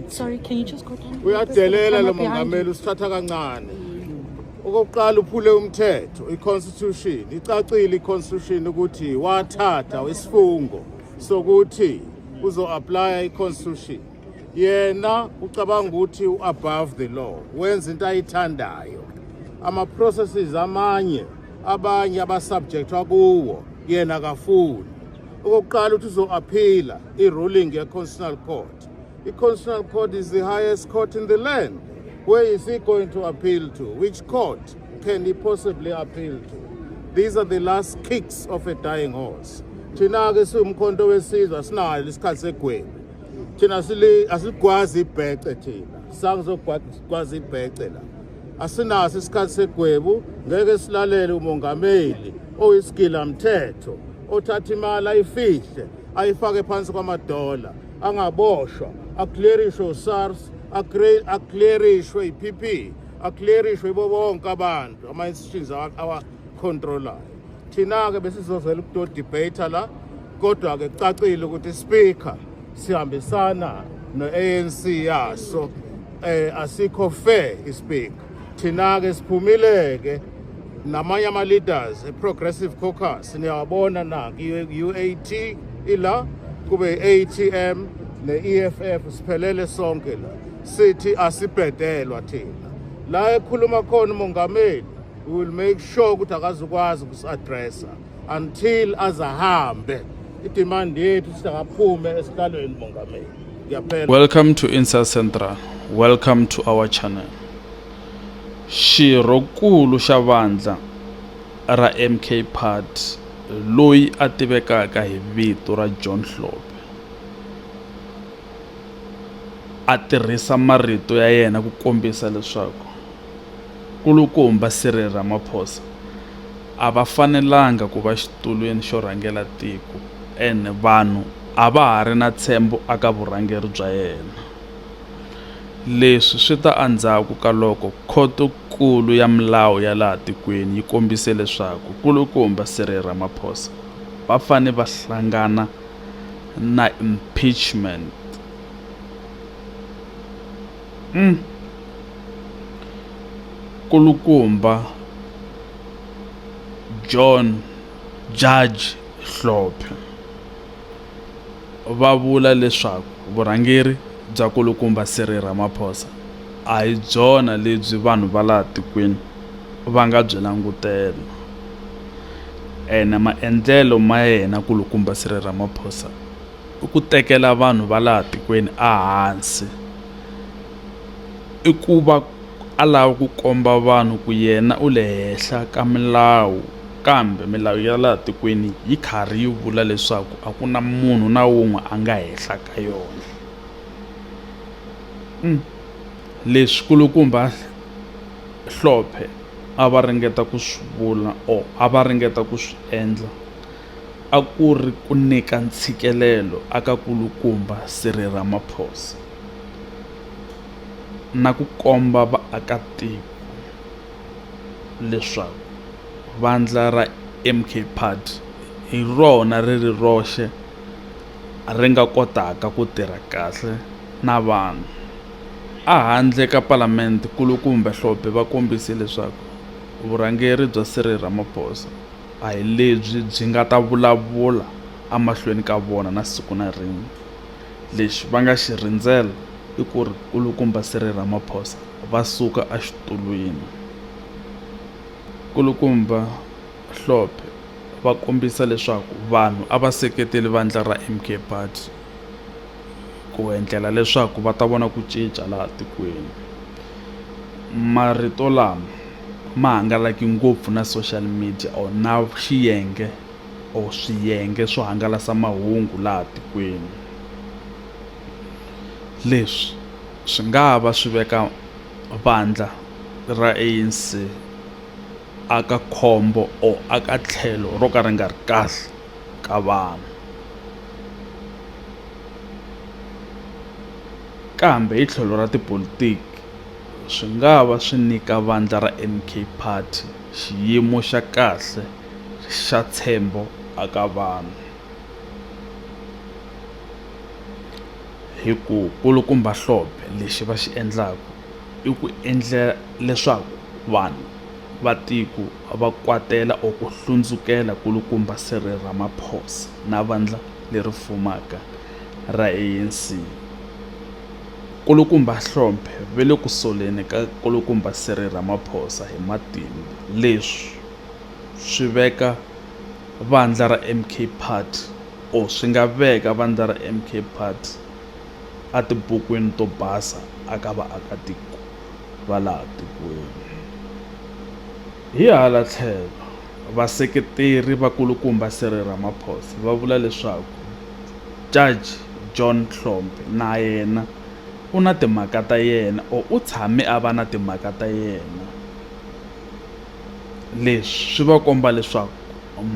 Sorry, can you just go down? Uyadelela lo mongameli usithatha kancane. Okokuqala uphule umthetho, i-constitution. Icacile i-constitution ukuthi wathatha isifungo sokuthi uzo-apply i-constitution. Yena ucabanga ukuthi u-above the law, wenza into ayithandayo. Ama-processes abanye abasubjectwa kuwo, yena kafuni. Okokuqala ukuthi uzo-aphila i-ruling ye-Constitutional Court. The Constitutional Court is the highest court in the land. Where is he going to appeal to? Which court can he possibly appeal to? These are the last kicks of a dying horse. Thina-ke siwumkhonto wesizwe asinayo isikhathi segwebu. Thina asikwazi ibhece thina. Sangizokwazi ibhece la. Asinaso isikhathi segwebu, ngeke silalele umongameli oyisigila mthetho, othatha imali ayifihle, ayifake phansi kwamadola, angaboshwa, aclearishwe uSARS, aclearishwe iPP, aclearishwe bonke abantu, ama-institutions awa-controlayo. Thina-ke besizovela ukudebate la, kodwa-ke kucacile ukuthi speaker sihambisana no-ANC yaso, asikho fair ispeaker. Thina-ke siphumile-ke namanye ama-leaders, i-Progressive Caucus, niyawabona nanku, UAT ila, kube i-ATM, ne-EFF, siphelele sonke la. Sithi asibhedelwa thina. La ekhuluma khona umongameli, we will make sure ukuthi akazukwazi ukusi-addressa until azahambe. Idemand yethu singaphume esihlalweni mongameli. Ngiyaphela. Welcome to Inside Central. Welcome to our channel. Xirhokulu xa vandla ra MK Party loyi a tivekaka hi vito ra John Hlophe a tirhisa marito ya yena ku kombisa leswaku kulukumba Cyril Ramaphosa a va fanelanga ku va xitulweni xo rhangela tiko ene vanhu a va ha ri na tshembo aka vurhangeri bya yena. Leswi swi ta andzhaku ka loko khotokulu ya milawu ya laha tikweni yi kombise leswaku kulukumba Cyril Ramaphosa va fane va hlangana na impeachment. Kulukumba Judge Hlophe va vula leswaku vurhangeri bya kulukumba Cyril Ramaphosa a hi byona lebyi vanhu va laha tikweni va nga byi langutela, ene maendlelo ma yena kulukumba Cyril Ramaphosa i ku tekela vanhu va laha tikweni ehansi, i ku va a lava ku komba vanhu ku yena u le henhla ka milawu, kambe milawu ya laha tikweni yi karhi yi vula leswaku a ku na munhu na wun'we a nga henhla ka yona. Leswi kulukumba Hlophe a va ringeta ku swi vula or a va ringeta ku swi endla a ku ri ku nyika ntshikelelo aka kulukumba Cyril Ramaphosa na ku komba vaakatiko leswaku vandla ra MK Party hi rona ri ri roxe ri nga kotaka ku tirha kahle na vanhu. Handle ka palamende kulukumba Hlophe va kombise leswaku vurhangeri bya Cyril Ramaphosa a hi lebyi byi nga ta vulavula amahlweni ka vona na siku na rin'we. Lexi va nga xi rindzela i ku ri kulukumba Cyril Ramaphosa va suka exitulwini. Kulukumba Hlophe va kombisa leswaku vanhu a va seketeli vandla ra MK Party ku endlela leswaku va ta vona ku cinca laha tikweni. Marito lama ma hangalaki ngopfu na social media or na swiyenge swo hangalasa mahungu laha tikweni. Leswi swi nga va swi veka vandla ra ANC aka khombo or aka tlhelo ro ka ri nga ri kahle ka vanhu. Kambe hi tlhelo ra tipolitiki swi nga va swi nyika vandla ra MK Party xiyimo xa kahle xa ntshembo aka vanhu. hi ku kulukumba Hlophe lexi va xi endlaku i ku endla leswaku vanhu va tiko va kwatela or ku hlundzukela kulukumba Cyril Ramaphosa na vandla leri fumaka ra ANC. Kulukumba Hlophe ve le ku soleni ka kulukumba Cyril Ramaphosa hi matimba, leswi swi veka vandla ra MK Party or swi nga veka vandla ra MK Party a tibukwini to basa aka vaakatiko va laha tikweni. Hi hala tlhelo vaseketeri va kulukumba Cyril Ramaphosa va vula leswaku Judge John Hlophe na yena u na timhaka ta yena or u tshame a va na timhaka ta yena, leswi swi va komba leswaku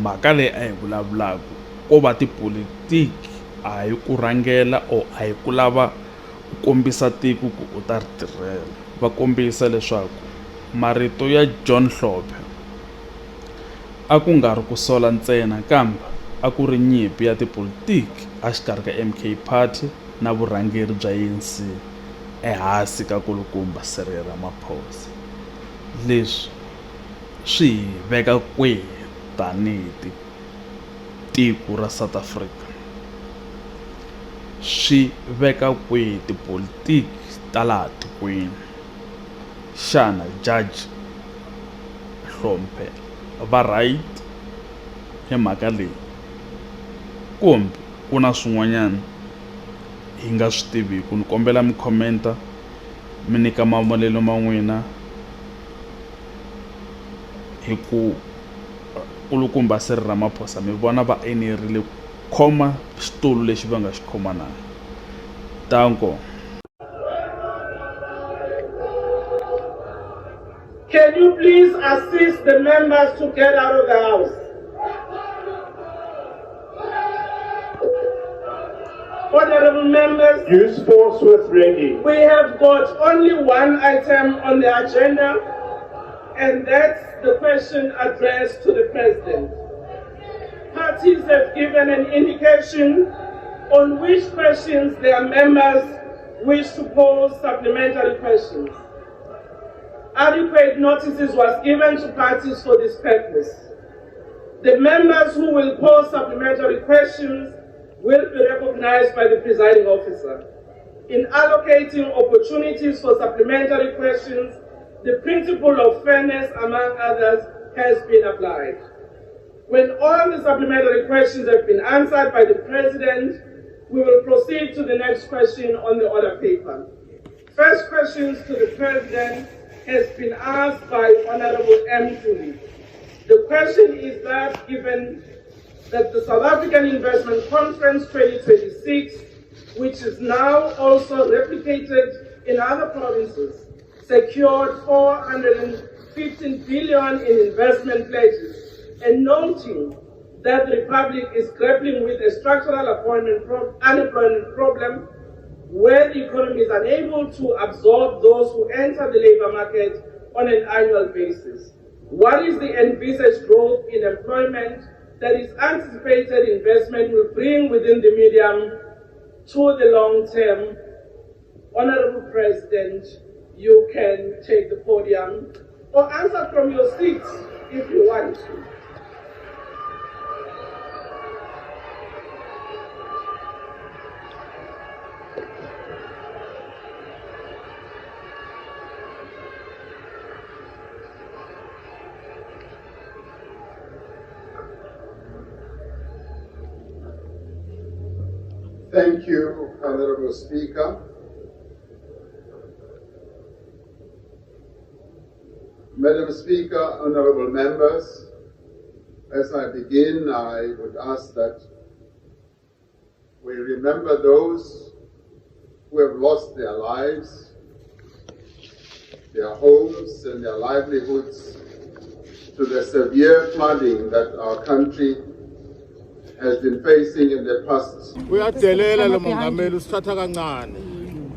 mhaka leyi a hi vulavulaku ko va tipolitiki a hi ku rhangela or a hi ku lava ku kombisa tiko ku u ta ri tirhela. Va kombisa leswaku marito ya John Hlophe a ku nga ri ku sola ntsena kambe a ku ri nyimpi ya tipolitiki exikarhi ka MK Party na vurhangeri bya ANC ehansi ka kulukumba Cyril Ramaphosa. Leswi swi hi veka kwihi tanihi tiko ra South Africa? Swi veka kwihi tipolitiki ta laha tikweni? Xana Judge Hlophe va right hi mhaka leyi kumbe ku na swin'wanyana hi nga swi tiviku? Ni kombela mi commenta mi nyika mavonelo ma n'wina hi ku kulukumba Cyril Ramaphosa mi vona va enerile ku khoma xitulu lexi va nga xi khoma na. Tanko. Can you please assist the members to get out of the house? Honorable members, use force with ringing. we have got only one item on the agenda, and that's the question addressed to the President. Parties have given an indication on which questions their members wish to pose supplementary questions. Adequate notices was given to parties for this purpose. The members who will pose supplementary questions will be recognized by the presiding officer. In allocating opportunities for supplementary questions, the principle of fairness, among others, has been applied. When all the supplementary questions have been answered by the President, we will proceed to the next question on the order paper. First questions to the President has been asked by Honorable M. Tuli. The question is that given that the South African Investment Conference 2026, which is now also replicated in other provinces, secured 415 billion in investment pledges, and noting that the Republic is grappling with a structural unemployment problem where the economy is unable to absorb those who enter the labor market on an annual basis. What is the envisaged growth in employment that is anticipated investment will bring within the medium to the long term? Honorable President, you can take the podium or answer from your seat if you want to. Thank you, Honorable Speaker. Madam Speaker, honorable members, as I begin, I would ask that we remember those who have lost their lives, their homes and their livelihoods to the severe flooding that our country has been facing in the past. Uyadelela lo mongameli usithatha kancane.